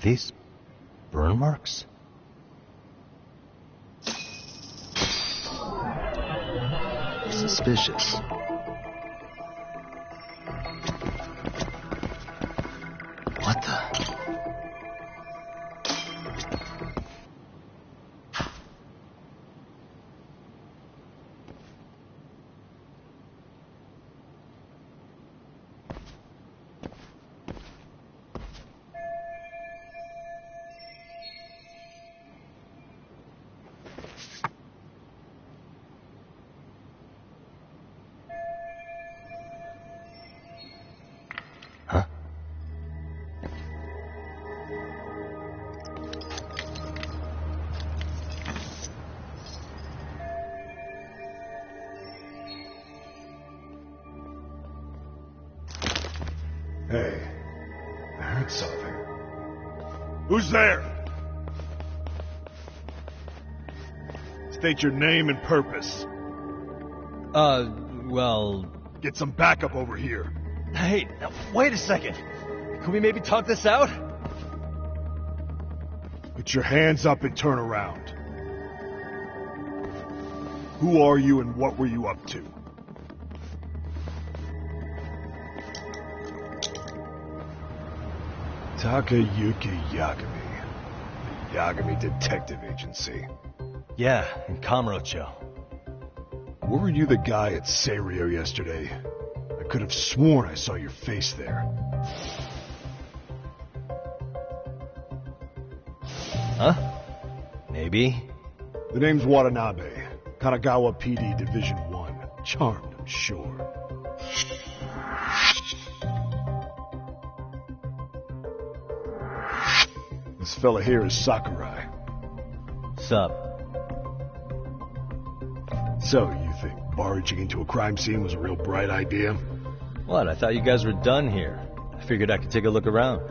these burn marks? Suspicious. What the? Hey, I heard something. Who's there? State your name and purpose. Well... Get some backup over here. Hey, now, wait a second. Can we maybe talk this out? Put your hands up and turn around. Who are you and what were you up to? Takayuki Yagami. The Yagami Detective Agency. Yeah, in Kamurocho. Were you the guy at Serio yesterday? I could have sworn I saw your face there. Huh? Maybe. The name's Watanabe. Kanagawa PD Division 1. Charmed, I'm sure. This fella here is Sakurai. Sup? So, you think barging into a crime scene was a real bright idea? What? I thought you guys were done here. I figured I could take a look around.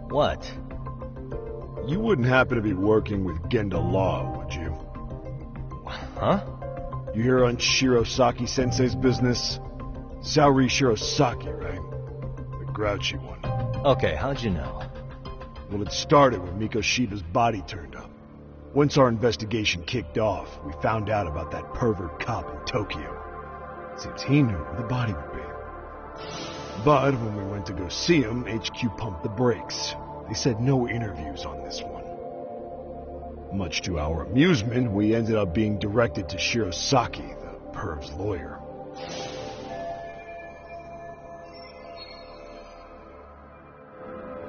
What? You wouldn't happen to be working with Genda Law, would you? Huh? You hear on Shirosaki-sensei's business? Saori Shirosaki, right? The grouchy one. Okay, how'd you know? Well, it started when Miko Shiba's body turned up. Once our investigation kicked off, we found out about that pervert cop in Tokyo. Seems he knew where the body would be. But when we went to go see him, HQ pumped the brakes. They said no interviews on this one. Much to our amusement, we ended up being directed to Shirosaki, the perv's lawyer.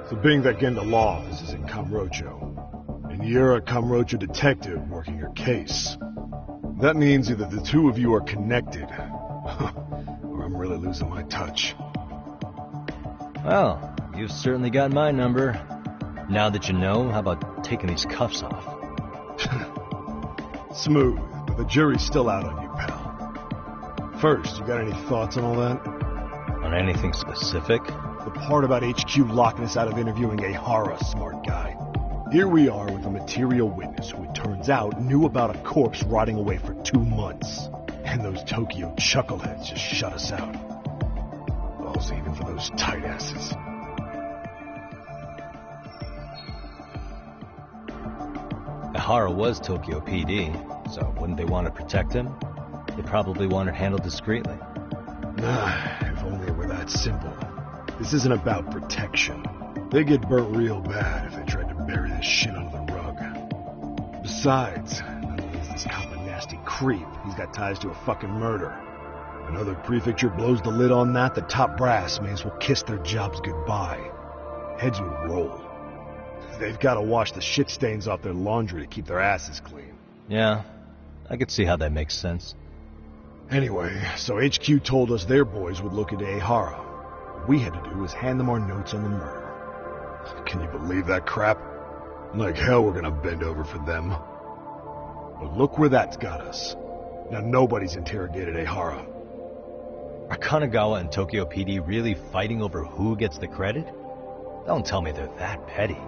So being that Genda Law office is in Kamurocho, and you're a Kamurocho detective working your case, that means either the two of you are connected, or I'm really losing my touch. Well, you've certainly got my number. Now that you know, how about taking these cuffs off? Smooth, but the jury's still out on you, pal. First, you got any thoughts on all that? On anything specific? The part about HQ locking us out of interviewing Ehara, smart guy. Here we are with a material witness who it turns out knew about a corpse rotting away for 2 months. And those Tokyo chuckleheads just shut us out. Balls even for those tight asses. Ehara was Tokyo PD, so wouldn't they want to protect him? They probably want it handled discreetly. Nah, if only it were that simple. This isn't about protection. They get burnt real bad if they tried to bury this shit under the rug. Besides, not only is this cop a nasty creep, he's got ties to a fucking murder. Another prefecture blows the lid on that, the top brass may as well kiss their jobs goodbye. Heads would roll. They've got to wash the shit stains off their laundry to keep their asses clean. Yeah, I could see how that makes sense. Anyway, so HQ told us their boys would look into Ehara. What we had to do was hand them our notes on the murder. Can you believe that crap? Like hell we're gonna bend over for them. But look where that's got us. Now nobody's interrogated Ehara. Are Kanagawa and Tokyo PD really fighting over who gets the credit? Don't tell me they're that petty.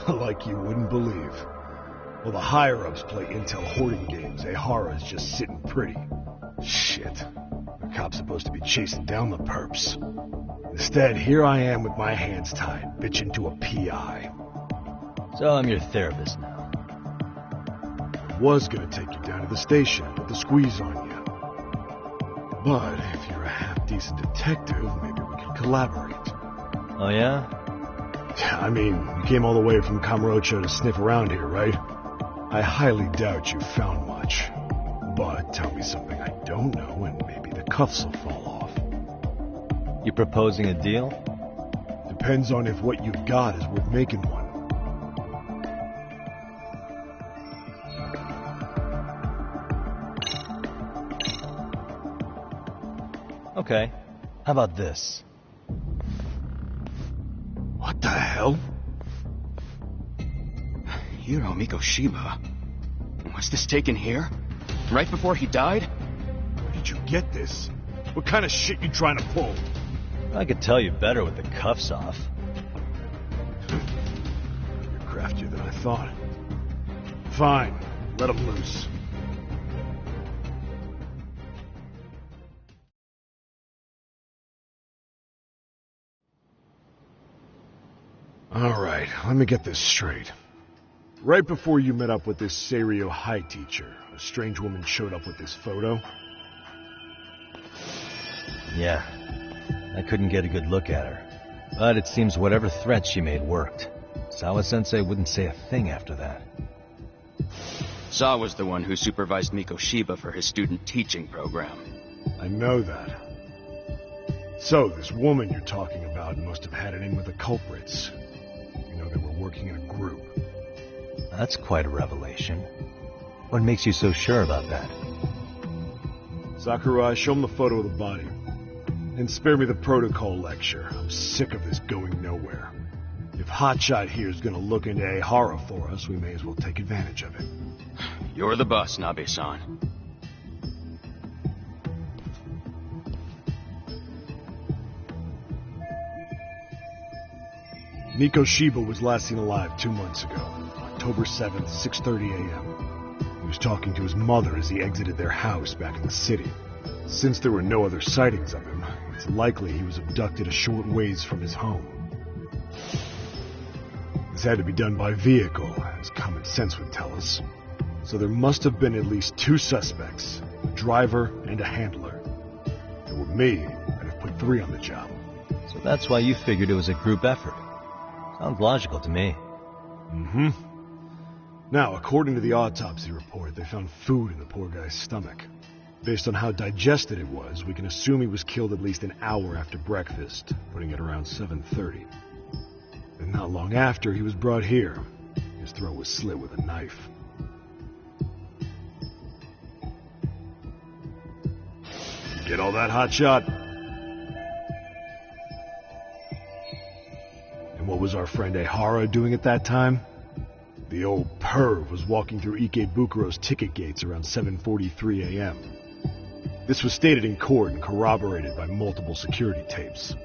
Like you wouldn't believe. Well, the higher-ups play intel hoarding games. Ehara's just sitting pretty. Shit. The cop's supposed to be chasing down the perps. Instead, here I am with my hands tied, bitching to a PI. So I'm your therapist now. I was gonna take you down to the station and put the squeeze on you. But if you're a half-decent detective, maybe we could collaborate. Oh yeah? I mean, you came all the way from Kamurocho to sniff around here, right? I highly doubt you found much. But tell me something I don't know and maybe the cuffs will fall off. You proposing a deal? Depends on if what you've got is worth making one. Okay. How about this? What the hell? Hiro Mikoshiba. Was this taken here? Right before he died? Where did you get this? What kind of shit you trying to pull? I could tell you better with the cuffs off. You're craftier than I thought. Fine. Let him loose. Alright, let me get this straight. Right before you met up with this Seiryo High teacher, a strange woman showed up with this photo. Yeah. I couldn't get a good look at her. But it seems whatever threat she made worked. Sawa-sensei wouldn't say a thing after that. Sawa's the one who supervised Mikoshiba for his student teaching program. I know that. So, this woman you're talking about must have had it in with the culprits. You know, they were working in a group. That's quite a revelation. What makes you so sure about that? Sakurai, show him the photo of the body. And spare me the protocol lecture. I'm sick of this going nowhere. If Hotshot here is gonna look into Ehara for us, we may as well take advantage of it. You're the boss, Nabe-san. Mikoshiba was last seen alive 2 months ago, October 7th, 6:30 a.m. He was talking to his mother as he exited their house back in the city. Since there were no other sightings of him, it's likely he was abducted a short ways from his home. This had to be done by vehicle, as common sense would tell us. So there must have been at least 2 suspects, a driver and a handler. If it were me, I'd have put 3 on the job. So that's why you figured it was a group effort. Sounds logical to me. Mm-hmm. Now, according to the autopsy report, they found food in the poor guy's stomach. Based on how digested it was, we can assume he was killed at least an hour after breakfast, putting it around 7:30. And not long after, he was brought here. His throat was slit with a knife. You get all that, Hotshot? And what was our friend Ehara doing at that time? The old perv was walking through Ikebukuro's ticket gates around 7:43 a.m. This was stated in court and corroborated by multiple security tapes.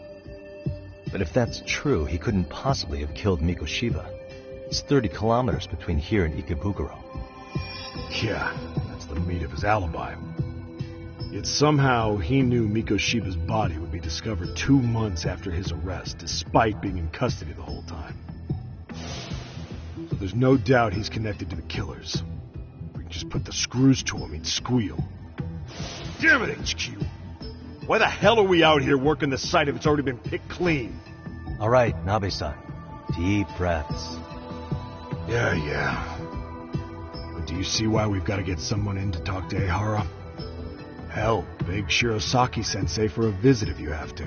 But if that's true, he couldn't possibly have killed Mikoshiba. It's 30 kilometers between here and Ikebukuro. Yeah, that's the meat of his alibi. Yet somehow he knew Mikoshiba's body would be discovered 2 months after his arrest, despite being in custody the whole time. So there's no doubt he's connected to the killers. If we can just put the screws to him, he'd squeal. Damn it, HQ! Why the hell are we out here working the site if it's already been picked clean? All right, Nabe-san. Deep breaths. Yeah. But do you see why we've got to get someone in to talk to Ehara? Hell, beg Shirosaki-sensei for a visit if you have to.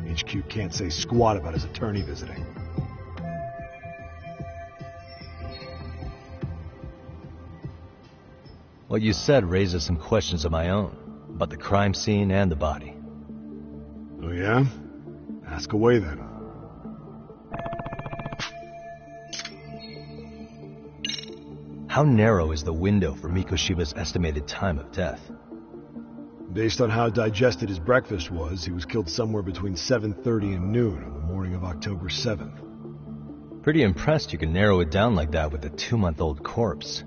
HQ can't say squat about his attorney visiting. What you said raises some questions of my own, about the crime scene and the body. Oh yeah? Ask away then. How narrow is the window for Mikoshiba's estimated time of death? Based on how digested his breakfast was, he was killed somewhere between 7:30 and noon on the morning of October 7th. Pretty impressed you can narrow it down like that with a 2-month-old corpse.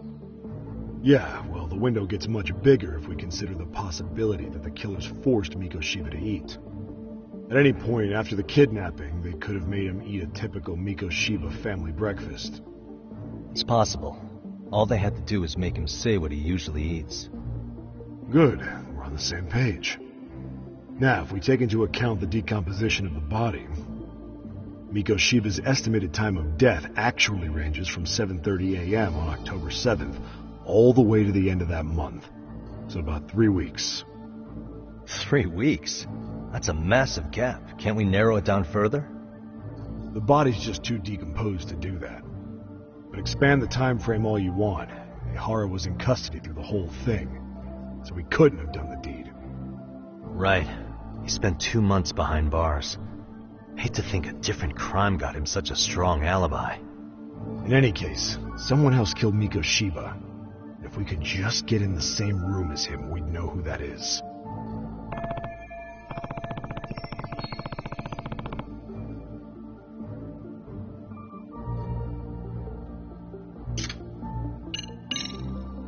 Yeah, well, the window gets much bigger if we consider the possibility that the killers forced Mikoshiba to eat. At any point after the kidnapping, they could have made him eat a typical Mikoshiba family breakfast. It's possible. All they had to do was make him say what he usually eats. Good, we're on the same page. Now, if we take into account the decomposition of the body, Mikoshiba's estimated time of death actually ranges from 7:30 a.m. on October 7th all the way to the end of that month. So about 3 weeks. 3 weeks? That's a massive gap. Can't we narrow it down further? The body's just too decomposed to do that. But expand the time frame all you want. Ihara was in custody through the whole thing, so he couldn't have done the deed. Right. He spent 2 months behind bars. Hate to think a different crime got him such a strong alibi. In any case, someone else killed Mikoshiba. If we could just get in the same room as him, we'd know who that is.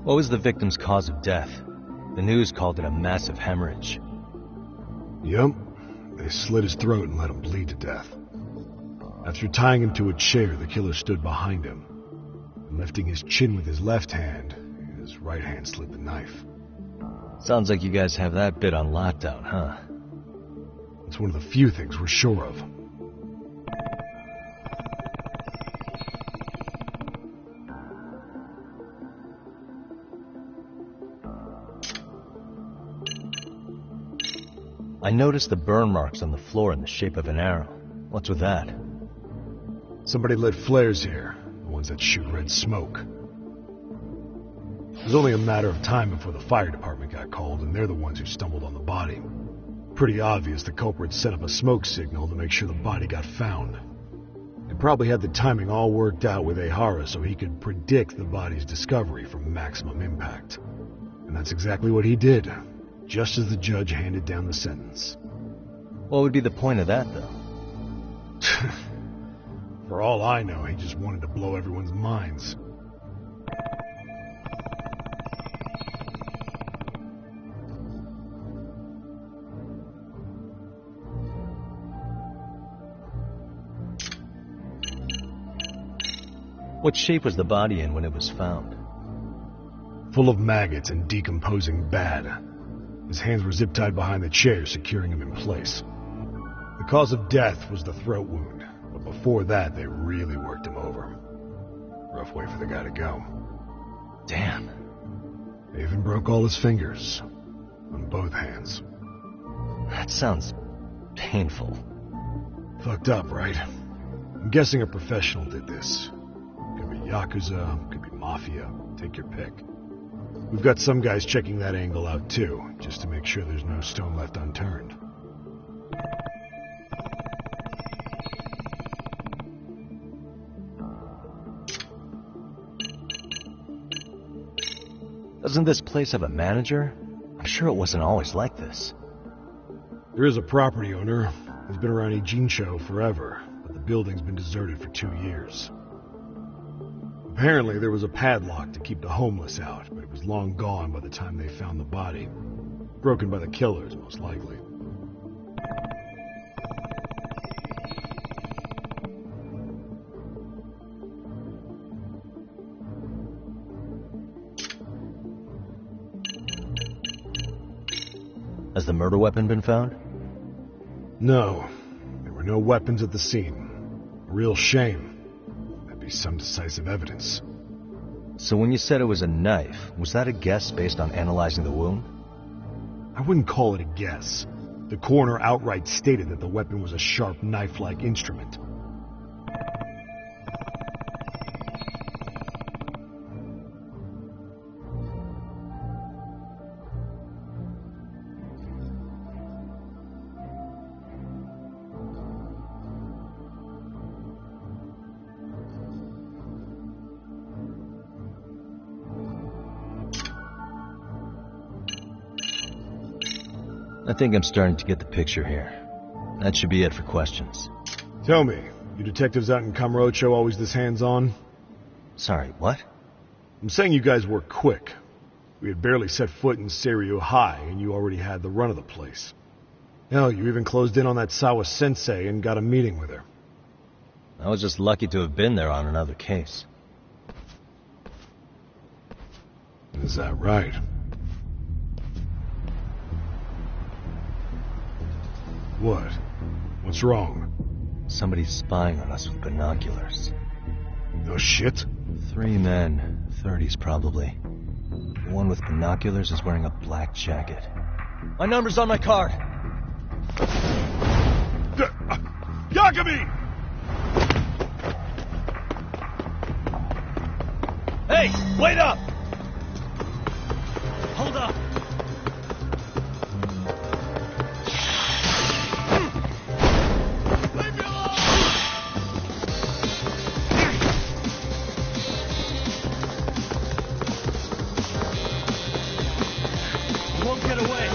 What was the victim's cause of death? The news called it a massive hemorrhage. Yup. They slit his throat and let him bleed to death. After tying him to a chair, the killer stood behind him. And lifting his chin with his left hand, his right hand slid the knife. Sounds like you guys have that bit on lockdown, huh? It's one of the few things we're sure of. I noticed the burn marks on the floor in the shape of an arrow. What's with that? Somebody lit flares here, the ones that shoot red smoke. It was only a matter of time before the fire department got called, and they're the ones who stumbled on the body. Pretty obvious the culprit set up a smoke signal to make sure the body got found. They probably had the timing all worked out with Ihara so he could predict the body's discovery from maximum impact. And that's exactly what he did, just as the judge handed down the sentence. What would be the point of that, though? For all I know, he just wanted to blow everyone's minds. What shape was the body in when it was found? Full of maggots and decomposing bad. His hands were zip-tied behind the chair, securing him in place. The cause of death was the throat wound, but before that, they really worked him over. Rough way for the guy to go. Damn. They even broke all his fingers. On both hands. That sounds painful. Fucked up, right? I'm guessing a professional did this. Could be Yakuza, could be Mafia, take your pick. We've got some guys checking that angle out too, just to make sure there's no stone left unturned. Doesn't this place have a manager? I'm sure it wasn't always like this. There is a property owner. He's been around Ijincho forever, but the building's been deserted for 2 years. Apparently, there was a padlock to keep the homeless out, but it was long gone by the time they found the body. Broken by the killers, most likely. Has the murder weapon been found? No, there were no weapons at the scene. A real shame. That'd be some decisive evidence. So when you said it was a knife, was that a guess based on analyzing the wound? I wouldn't call it a guess. The coroner outright stated that the weapon was a sharp knife-like instrument. I think I'm starting to get the picture here. That should be it for questions. Tell me, you detectives out in Kamurocho always this hands-on? Sorry, what? I'm saying you guys work quick. We had barely set foot in Seiryu High, and you already had the run of the place. Hell, you even closed in on that Sawa-sensei and got a meeting with her. I was just lucky to have been there on another case. Is that right? What? What's wrong? Somebody's spying on us with binoculars. No shit? 3 men, 30s probably. The one with binoculars is wearing a black jacket. My number's on my card! Yagami! Hey, wait up! Hold up! Leave me alone! You won't get away!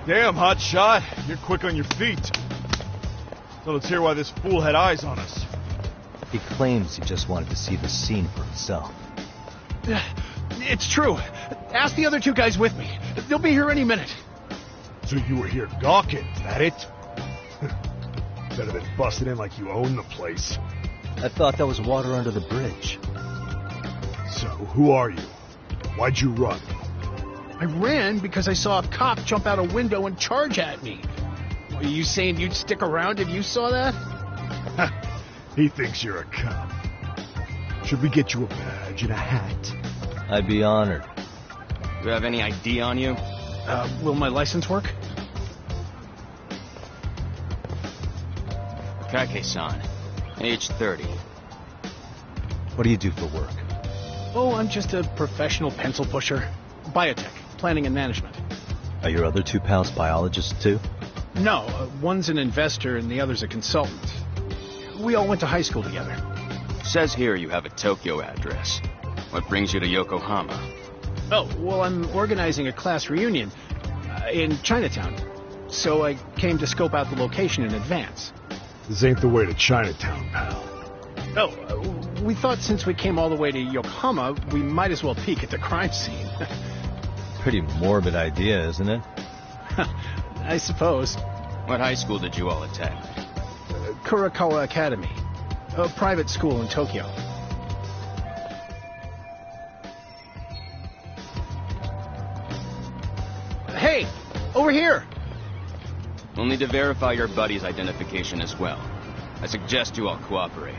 Damn, hotshot. You're quick on your feet. So let's hear why this fool had eyes on us. He claims he just wanted to see the scene for himself. It's true. Ask the other 2 guys with me. They'll be here any minute. So you were here gawking, is that it? Better than busting in like you own the place. I thought that was water under the bridge. So, who are you? Why'd you run? I ran because I saw a cop jump out a window and charge at me. Are you saying you'd stick around if you saw that? He thinks you're a cop. Should we get you a badge and a hat? I'd be honored. Do you have any ID on you? Will my license work? Kake-san, age 30. What do you do for work? Oh, I'm just a professional pencil pusher. Biotech, planning and management. Are your other 2 pals biologists too? No, one's an investor and the other's a consultant. We all went to high school together. Says here you have a Tokyo address. What brings you to Yokohama? Oh, well, I'm organizing a class reunion in Chinatown. So I came to scope out the location in advance. This ain't the way to Chinatown, pal. Oh, we thought since we came all the way to Yokohama, we might as well peek at the crime scene. Pretty morbid idea, isn't it? I suppose. What high school did you all attend? Kurakawa Academy, a private school in Tokyo. Hey, over here! We'll need to verify your buddy's identification as well. I suggest you all cooperate.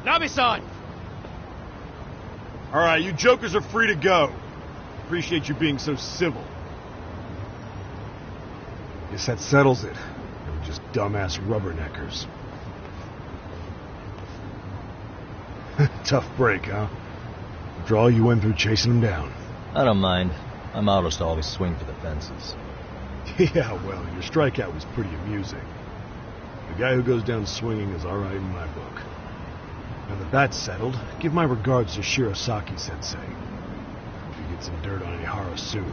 Nabi-san! Alright, you jokers are free to go. Appreciate you being so civil. Guess that settles it. They were just dumbass rubberneckers. Tough break, huh? After all you went through chasing them down. I don't mind. My motto's to always swing for the fences. Yeah, well, your strikeout was pretty amusing. The guy who goes down swinging is alright in my book. Now that that's settled, give my regards to Shirosaki-sensei. Hope you get some dirt on Ihara soon.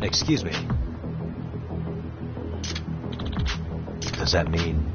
Excuse me. Does that mean...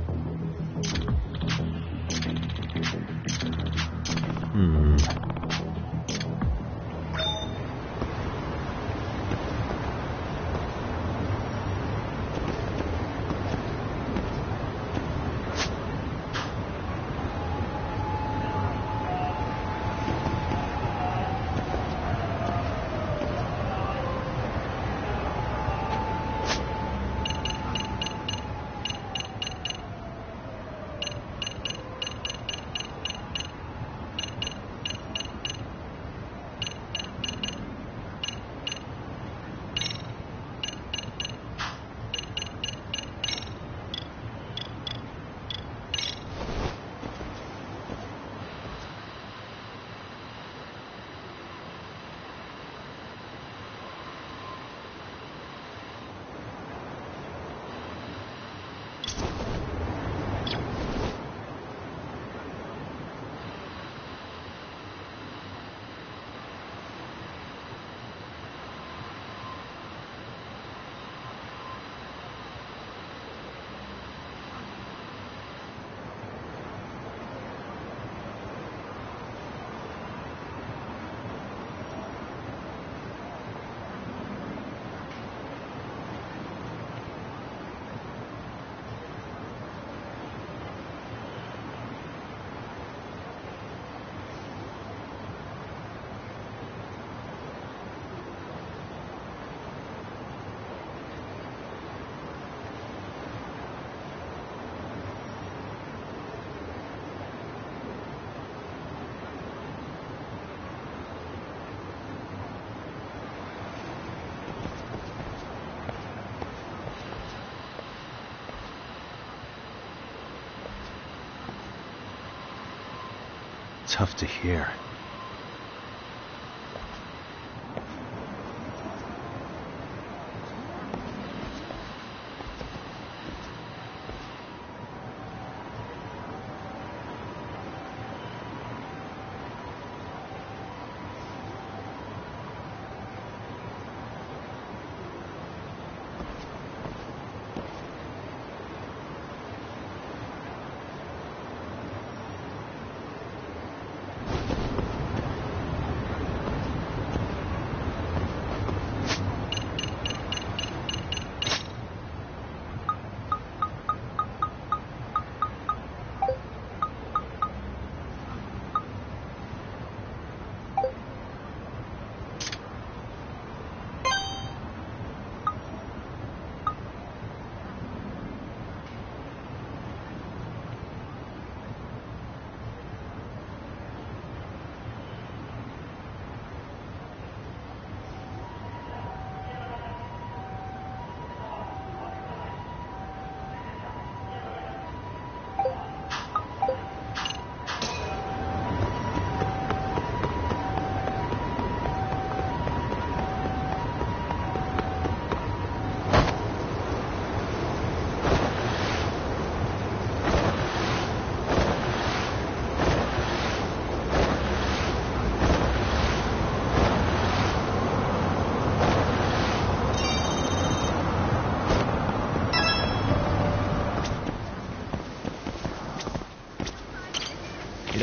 Tough to hear.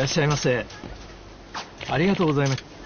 っしゃいませ。ありがとうございます。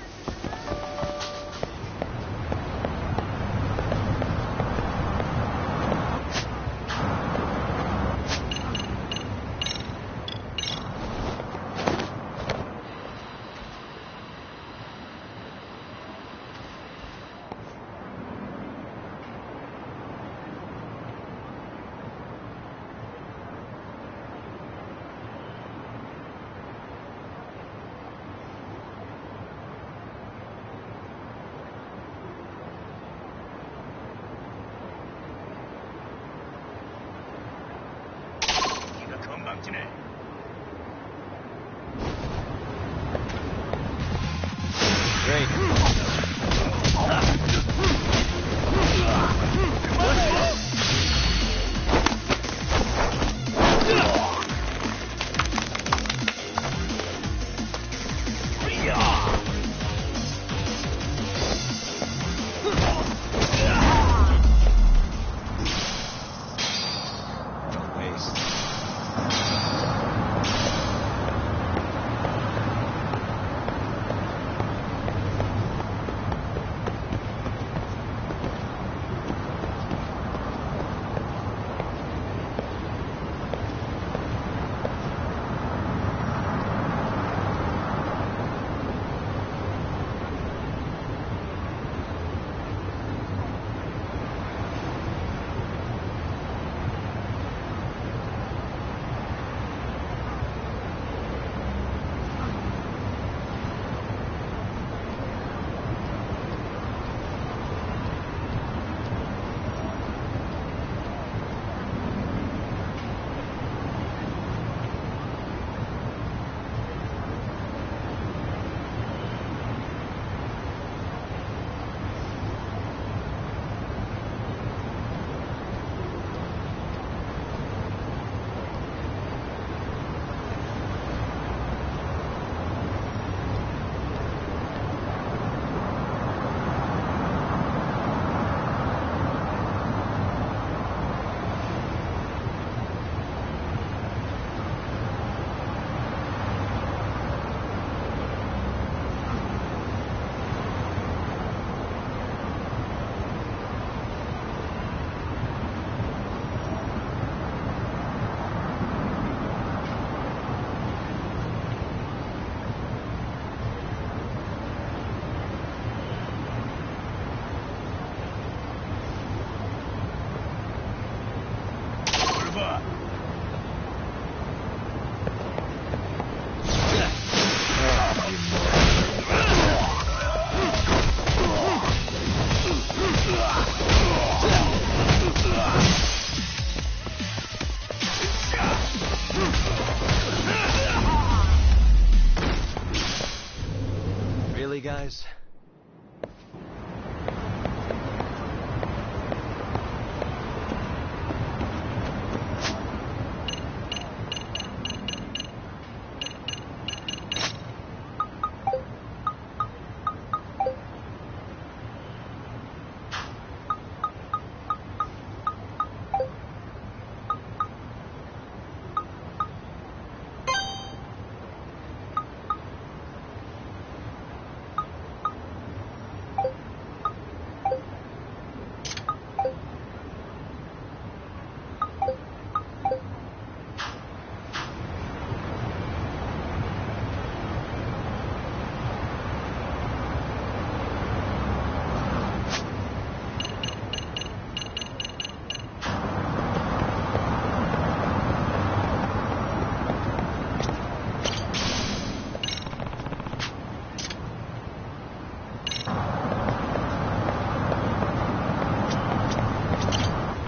Guys.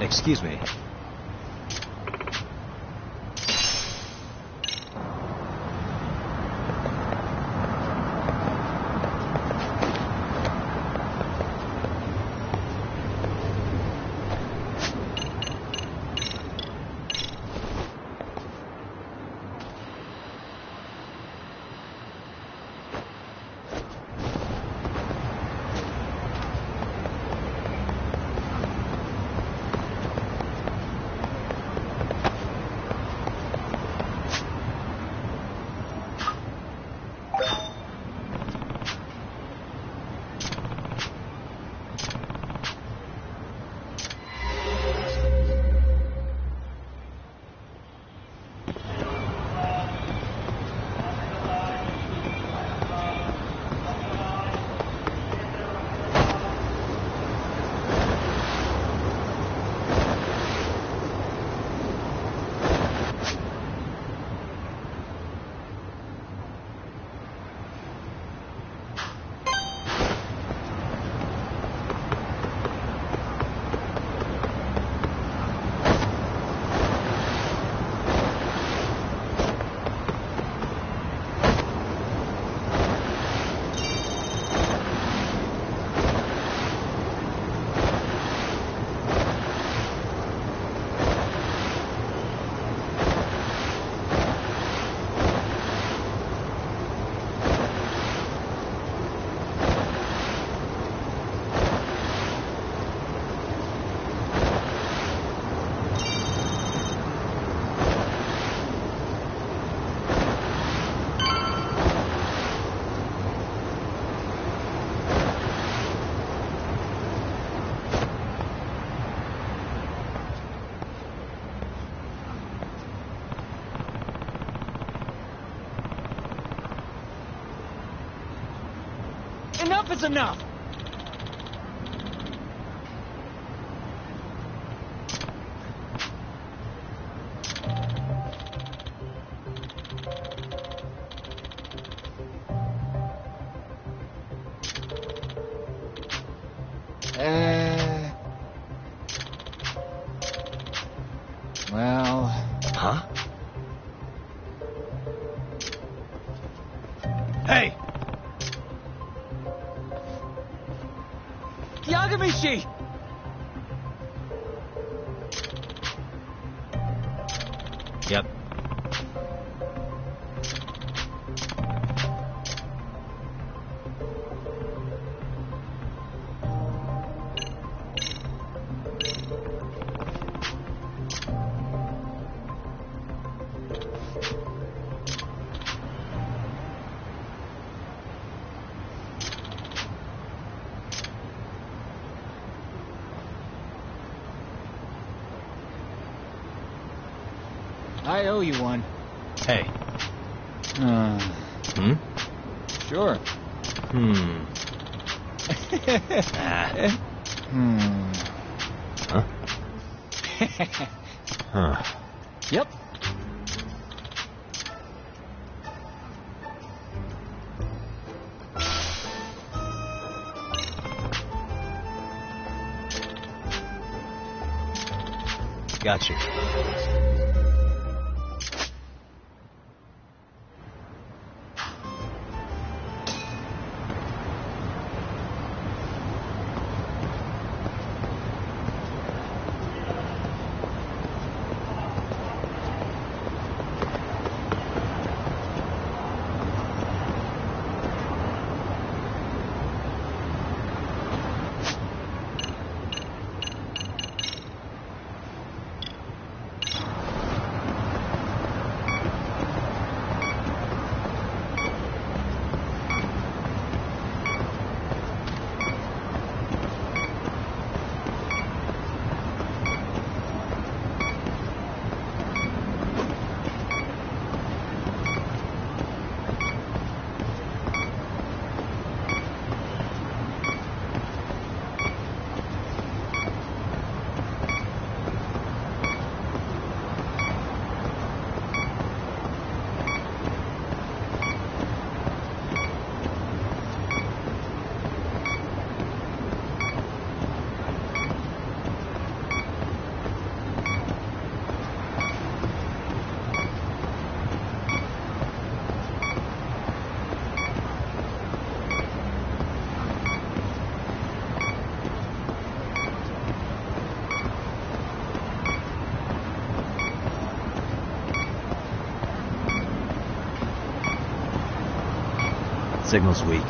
Excuse me. Enough is enough! Well... Huh? Hey! Yagamishi! Yep. I owe you one. Hey. Hmm? Sure. Ah. Huh? Huh. Yep. Got you. Signal's weak.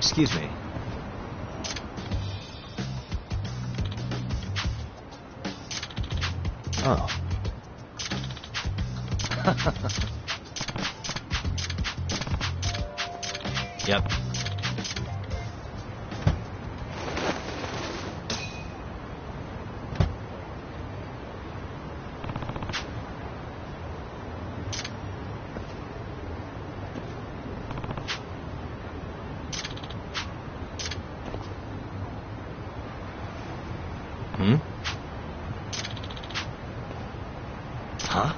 Excuse me. Oh. Yep. Hmm? Huh?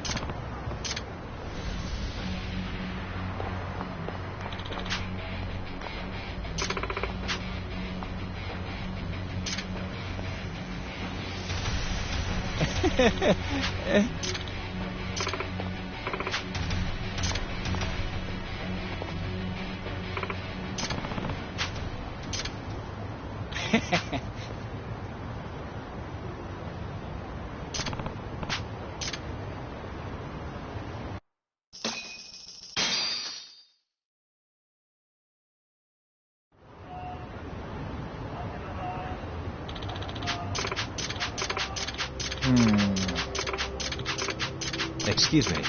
Excuse me.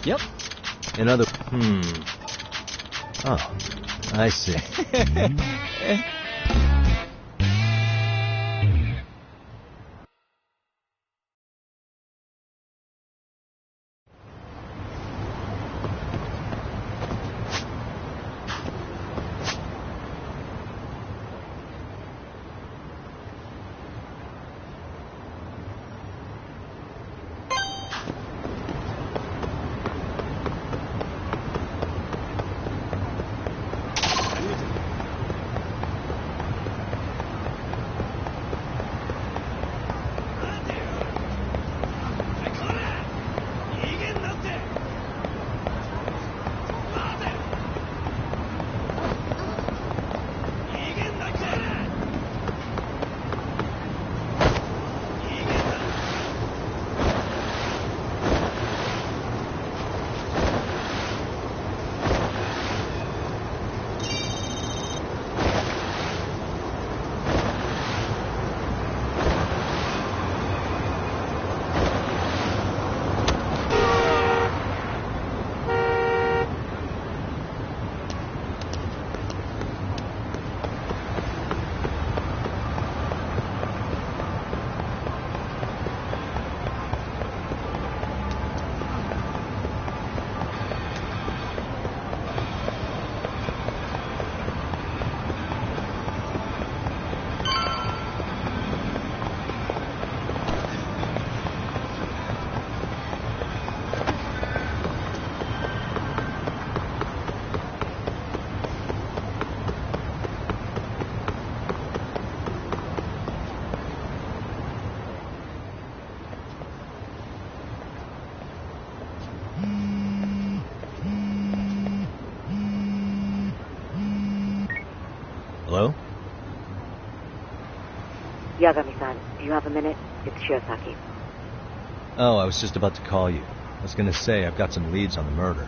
Yep. Another... Oh, I see. Hello? Yagami-san, do you have a minute? It's Shiosaki. Oh, I was just about to call you. I was gonna say, I've got some leads on the murder.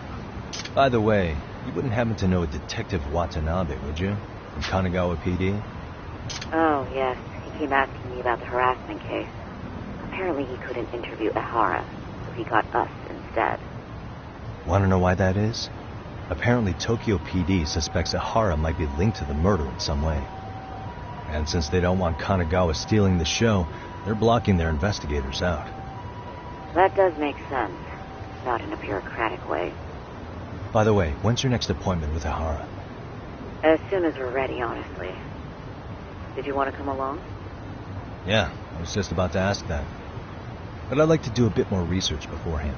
By the way, you wouldn't happen to know a Detective Watanabe, would you? From Kanagawa PD? Oh, yes. He came asking me about the harassment case. Apparently he couldn't interview Ehara, so he got us instead. Want to know why that is? Apparently Tokyo PD suspects Ehara might be linked to the murder in some way. And since they don't want Kanagawa stealing the show, they're blocking their investigators out. That does make sense. Not in a bureaucratic way. By the way, when's your next appointment with Ehara? As soon as we're ready, honestly. Did you want to come along? Yeah, I was just about to ask that. But I'd like to do a bit more research beforehand.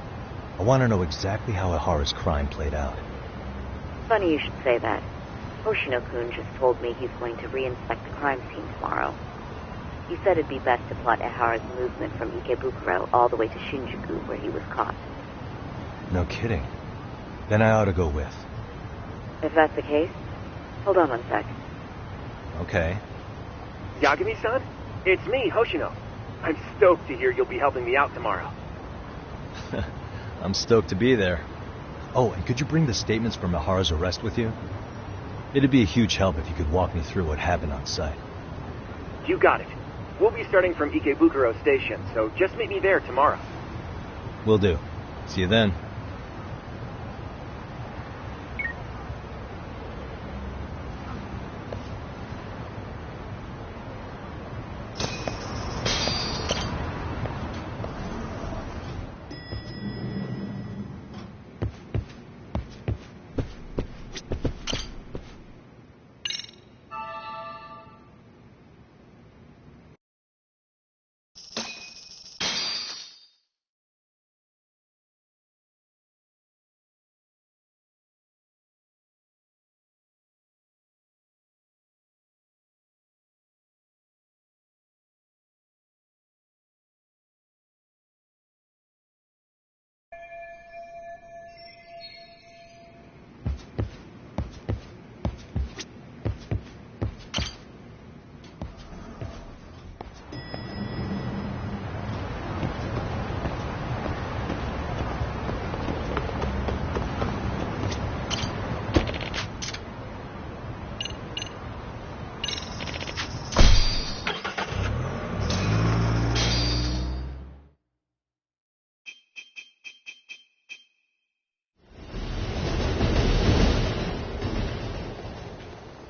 I want to know exactly how Ehara's crime played out. Funny you should say that. Hoshino-kun just told me he's going to re-inspect the crime scene tomorrow. He said it'd be best to plot Ehara's movement from Ikebukuro all the way to Shinjuku, where he was caught. No kidding. Then I ought to go with. If that's the case, hold on one sec. Okay. Yagami-san? It's me, Hoshino. I'm stoked to hear you'll be helping me out tomorrow. I'm stoked to be there. Oh, and could you bring the statements from Ihara's arrest with you? It'd be a huge help if you could walk me through what happened on site. You got it. We'll be starting from Ikebukuro Station, so just meet me there tomorrow. Will do. See you then.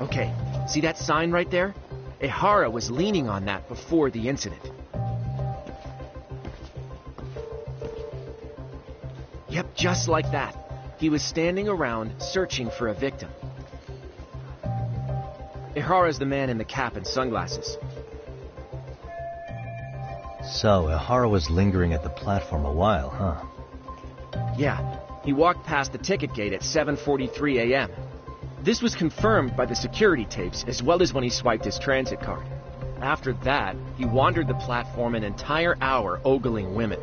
Okay, see that sign right there? Ihara was leaning on that before the incident. Yep, just like that. He was standing around searching for a victim. Ihara's the man in the cap and sunglasses. So, Ihara was lingering at the platform a while, huh? Yeah, he walked past the ticket gate at 7:43 a.m. This was confirmed by the security tapes, as well as when he swiped his transit card. After that, he wandered the platform an entire hour ogling women.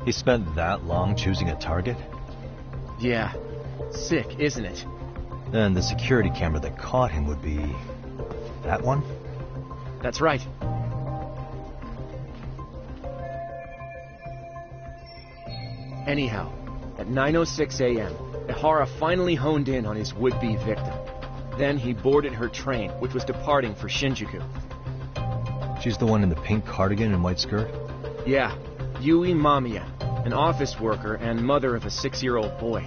He spent that long choosing a target? Yeah, sick, isn't it? Then the security camera that caught him would be... that one? That's right. Anyhow, at 9:06 a.m., Ihara finally honed in on his would-be victim. Then he boarded her train, which was departing for Shinjuku. She's the one in the pink cardigan and white skirt? Yeah, Yui Mamiya, an office worker and mother of a 6-year-old boy.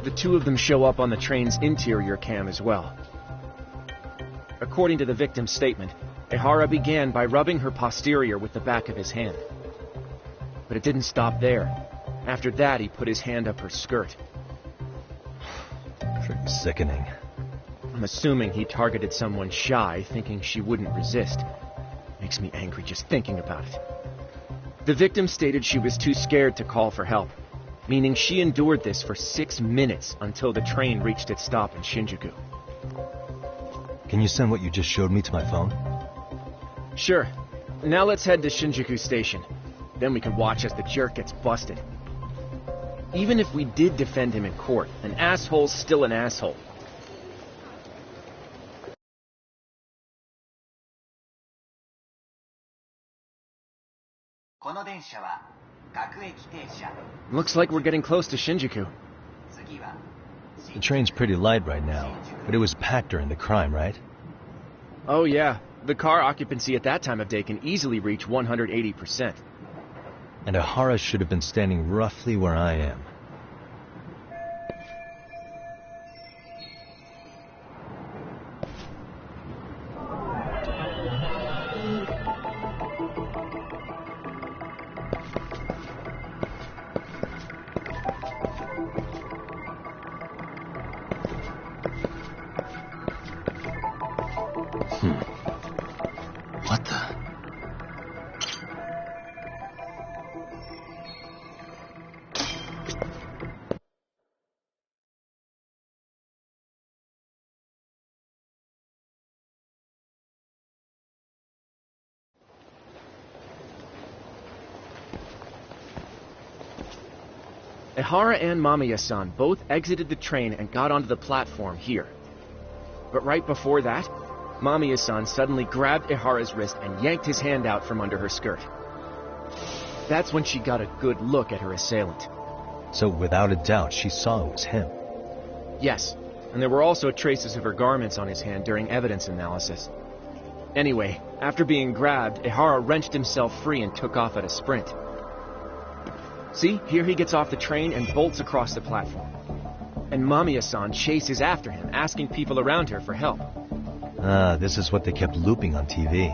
The two of them show up on the train's interior cam as well. According to the victim's statement, Ihara began by rubbing her posterior with the back of his hand. But it didn't stop there. After that, he put his hand up her skirt. Pretty sickening. I'm assuming he targeted someone shy, thinking she wouldn't resist. Makes me angry just thinking about it. The victim stated she was too scared to call for help, meaning she endured this for 6 minutes until the train reached its stop in Shinjuku. Can you send what you just showed me to my phone? Sure. Now let's head to Shinjuku Station. Then we can watch as the jerk gets busted. Even if we did defend him in court, an asshole's still an asshole. Looks like we're getting close to Shinjuku. The train's pretty light right now, but it was packed during the crime, right? Oh yeah, the car occupancy at that time of day can easily reach 180%. And Ihara should have been standing roughly where I am. What the... Ihara and Mamiya-san both exited the train and got onto the platform here. But right before that, Mamiya-san suddenly grabbed Ihara's wrist and yanked his hand out from under her skirt. That's when she got a good look at her assailant. So without a doubt, she saw it was him. Yes, and there were also traces of her garments on his hand during evidence analysis. Anyway, after being grabbed, Ihara wrenched himself free and took off at a sprint. See, here he gets off the train and bolts across the platform. And Mamiya-san chases after him, asking people around her for help. This is what they kept looping on TV.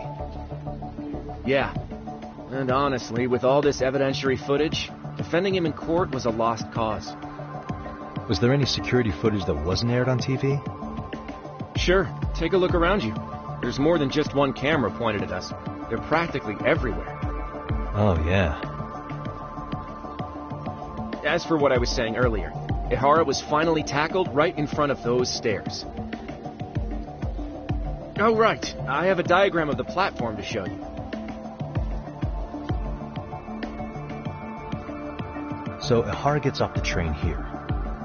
Yeah. And honestly, with all this evidentiary footage, defending him in court was a lost cause. Was there any security footage that wasn't aired on TV? Sure, take a look around you. There's more than just one camera pointed at us. They're practically everywhere. Oh, yeah. As for what I was saying earlier, Ihara was finally tackled right in front of those stairs. Oh, right. I have a diagram of the platform to show you. So Ihara gets off the train here,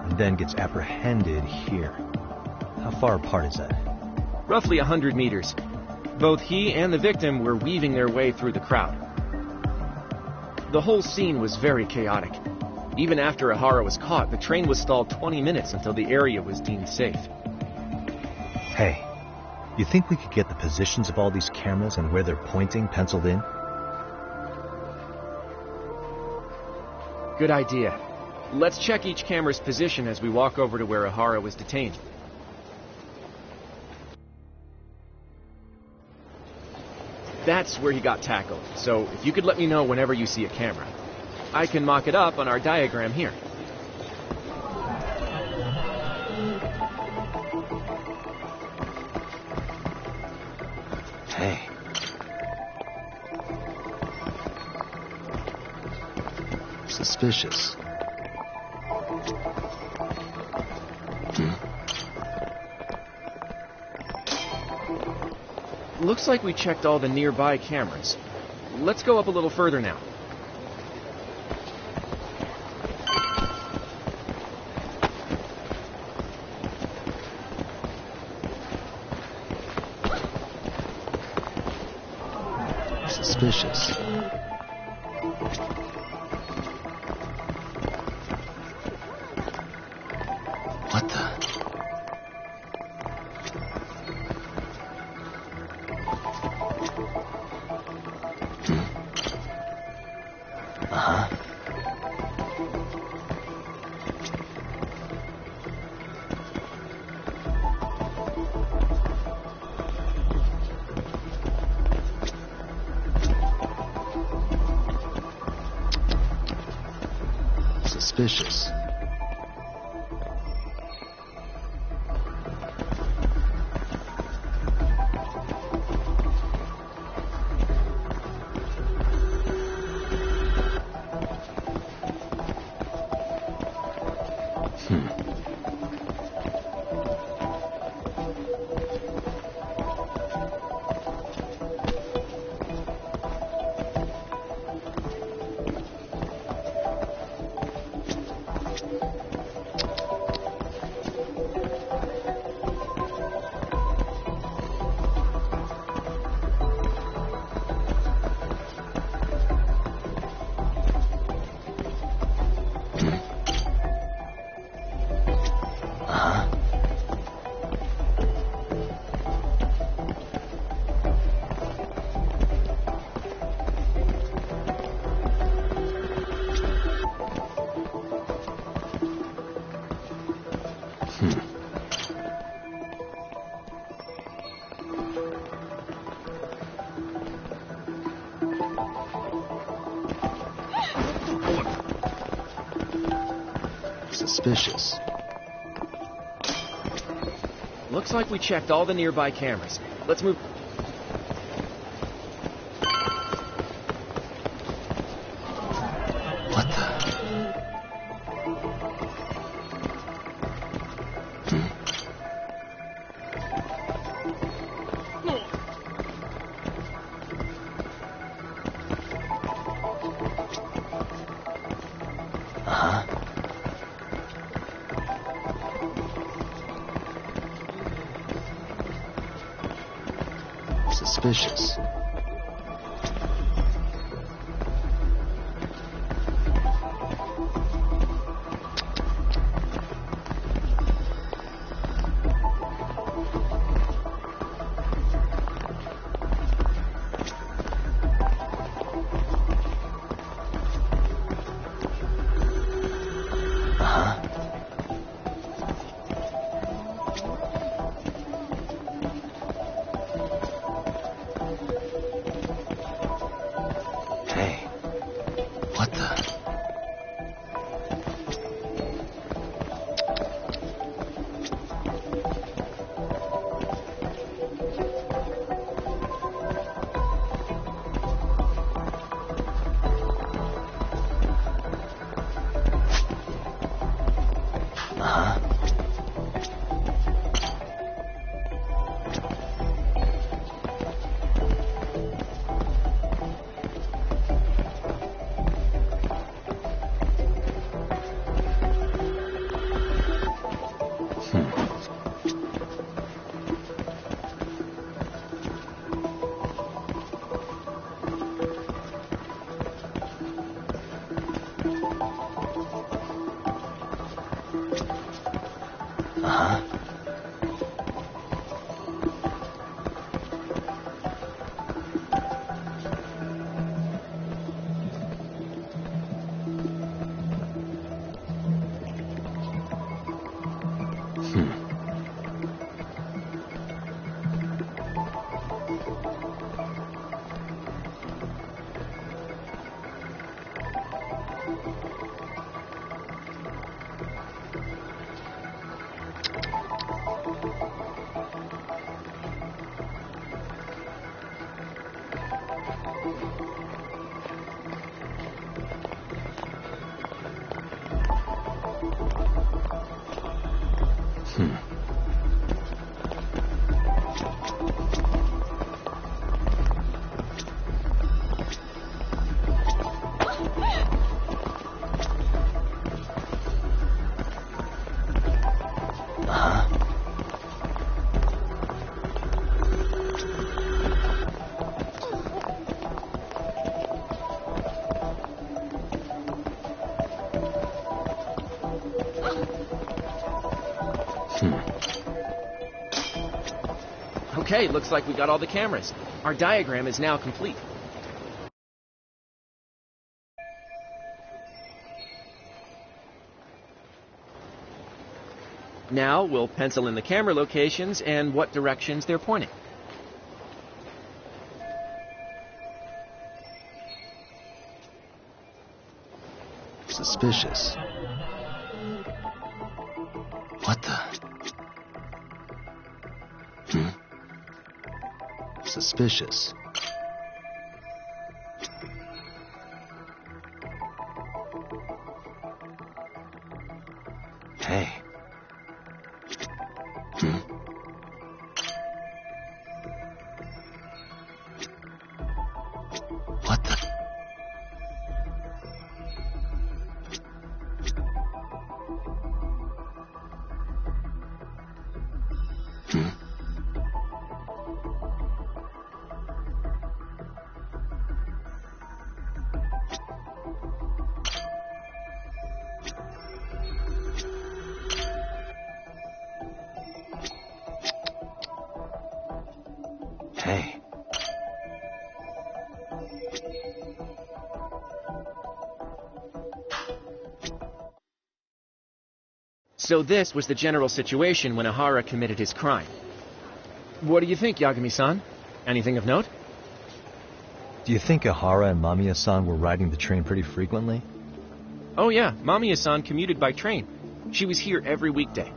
and then gets apprehended here. How far apart is that? Roughly 100 meters. Both he and the victim were weaving their way through the crowd. The whole scene was very chaotic. Even after Ihara was caught, the train was stalled 20 minutes until the area was deemed safe. Hey, you think we could get the positions of all these cameras and where they're pointing penciled in? Good idea. Let's check each camera's position as we walk over to where Ihara was detained. That's where he got tackled, so if you could let me know whenever you see a camera. I can mock it up on our diagram here. Hey. Suspicious. Looks like we checked all the nearby cameras. Let's go up a little further now. Suspicious. What the? Suspicious. Suspicious. Looks like we checked all the nearby cameras. Let's move. What the? Suspicious. Okay, looks like we got all the cameras. Our diagram is now complete. Now we'll pencil in the camera locations and what directions they're pointing. Suspicious. What the? Suspicious. Hey. What the? Hey. So this was the general situation when Ihara committed his crime. What do you think, Yagami-san? Anything of note? Do you think Ihara and Mamiya-san were riding the train pretty frequently? Oh yeah, Mamiya-san commuted by train. She was here every weekday.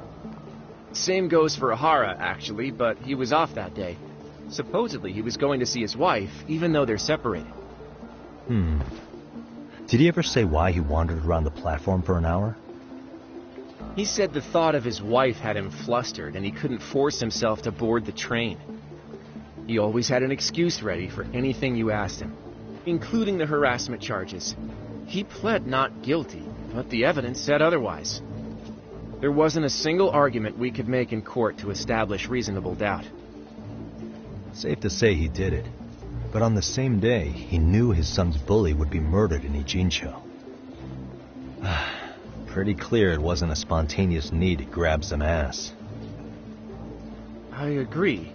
Same goes for Ihara, actually, but he was off that day. Supposedly he was going to see his wife, even though they're separated. Did he ever say why he wandered around the platform for an hour? He said the thought of his wife had him flustered and he couldn't force himself to board the train. He always had an excuse ready for anything you asked him, including the harassment charges. He pled not guilty, but the evidence said otherwise. There wasn't a single argument we could make in court to establish reasonable doubt. Safe to say he did it. But on the same day, he knew his son's bully would be murdered in Ijincho. Pretty clear it wasn't a spontaneous need to grab some ass. I agree.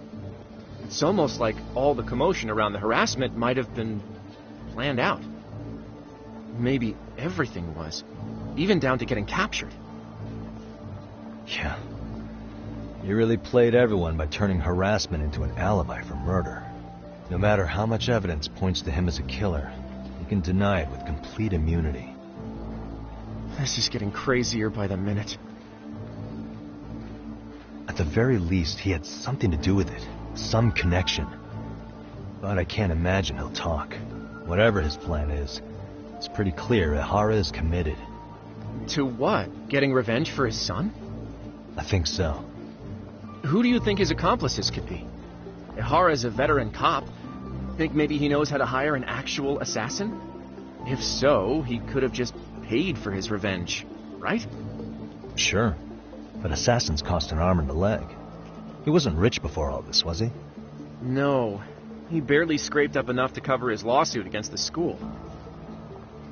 It's almost like all the commotion around the harassment might have been planned out. Maybe everything was, even down to getting captured. Yeah. He really played everyone by turning harassment into an alibi for murder. No matter how much evidence points to him as a killer, he can deny it with complete immunity. This is getting crazier by the minute. At the very least, he had something to do with it. Some connection. But I can't imagine he'll talk. Whatever his plan is, it's pretty clear Ihara is committed. To what? Getting revenge for his son? I think so. Who do you think his accomplices could be? Ihara's a veteran cop. Think maybe he knows how to hire an actual assassin? If so, he could have just paid for his revenge, right? Sure. But assassins cost an arm and a leg. He wasn't rich before all this, was he? No. He barely scraped up enough to cover his lawsuit against the school.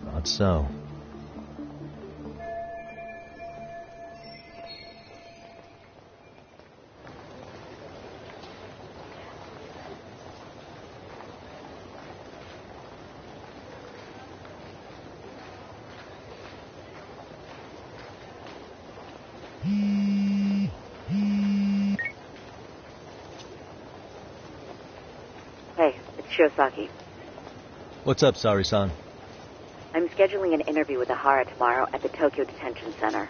Thought so. Hey, it's Shiosaki. What's up, Sari-san? I'm scheduling an interview with Ihara tomorrow at the Tokyo Detention Center.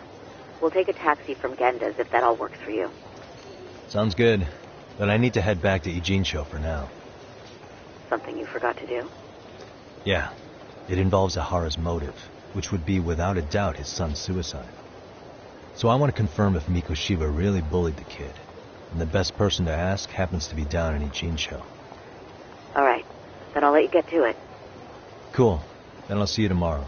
We'll take a taxi from Genda's if that all works for you. Sounds good. But I need to head back to Ijincho for now. Something you forgot to do? Yeah. It involves Ihara's motive, which would be without a doubt his son's suicide. So I want to confirm if Mikoshiba really bullied the kid. And the best person to ask happens to be down in Ijincho. All right. Then I'll let you get to it. Cool. Then I'll see you tomorrow.